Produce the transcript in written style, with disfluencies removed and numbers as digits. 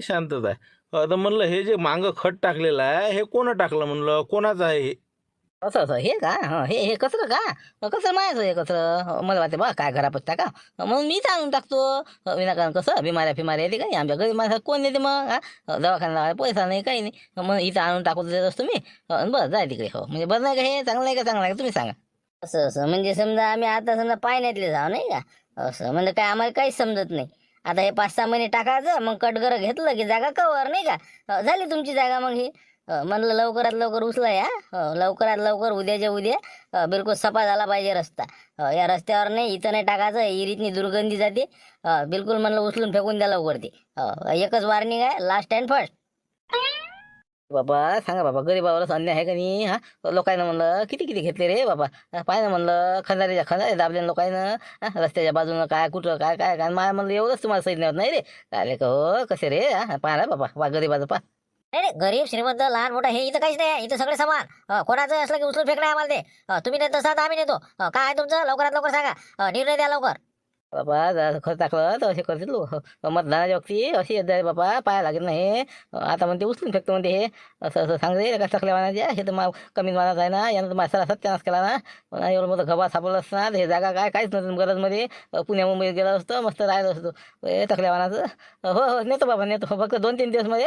शांतता आहे. तर म्हणलं हे जे मागं खत टाकलेलं आहे, हे कोण टाकलं म्हणलं? कोणाचं आहे हे? असं असं हे का हे हे कचरं का कसं मायाचं हे कचरं मला वाटते बा काय घरापत्ता का मग मीच आणून टाकतो विनाकारण कसं बिमाऱ्या फिमाऱ्या येते काही आमच्या घरी माझा कोण येते मग दवाखान्यात लावायला पैसा नाही काही नाही मग इथं आणून टाकून देत असतो मी बरं जाय तिकडे हो म्हणजे बरं नाही का हे चांगलं आहे का चांगलं आहे का तुम्ही सांगा. असं असं म्हणजे समजा आम्ही आता समजा पाण्यातले जाऊ नाही का असं म्हणजे काय आम्हाला काहीच समजत नाही. आता हे 5-6 महिने टाकायचं मग कटगर घेतलं की जागा कवर नाही का झाली तुमची जागा मग ही म्हणलं लवकरात लवकर उचला या लवकरात लवकर उद्याच्या उद्या बिलकुल सफा झाला पाहिजे रस्ता या रस्त्यावर नाही इथं नाही टाकायचं इरीतनी दुर्गंधी जाते बिलकुल म्हणलं उचलून फेकून द्या लवकर ते एकच वॉर्निंग आहे लास्ट अँड फर्स्ट. बाबा सांगा बाबा गरीबावरच अन्याय आहे का नाही हा लोकांना म्हणलं किती किती घेतले रे बाबा पाय ना म्हणलं खंदारीच्या खंदारी दाबले लोकांना रस्त्याच्या बाजूनं काय कुठं काय काय काय मला म्हणलं एवढंच तुम्हाला सैन्य होत नाही रे काय का हो कसे रे पाहा ना बाबा गरीबाचं पा नाही नाही गरीब श्रीमंत लहान मोठा हे इथं काहीच नाही इथं सगळे समान कोणाचं असलं की उचलून फेकणं आहे आम्हाला ते तुम्ही नेत नसाल तर आम्ही नेतो काय आहे तुमचं लवकरात लवकर सांगा निर्णय द्या लवकर. बाबा जरा खत टाकलं तर असे करतील लोक मतदानाच्या वक्ती अशी येत आहे बाबा पाया लागेल नाही आता म्हणते उचलून फेकतो म्हणते हे असं असं सांगते का टाकल्या वाहनाचे हे तर कमी मानात आहे ना यानं तर माझा सत्यानाश केला ना एवढं मोठं गबा सापडलं असतं हे जागा काहीच नव्हतं गरजमध्ये पुण्या मुंबईत गेलं असतं मस्त राहिलं असतं हे टाकल्या वाहनाचं हो हो नेतो बाबा नेतो फक्त 2-3 दिवसमध्ये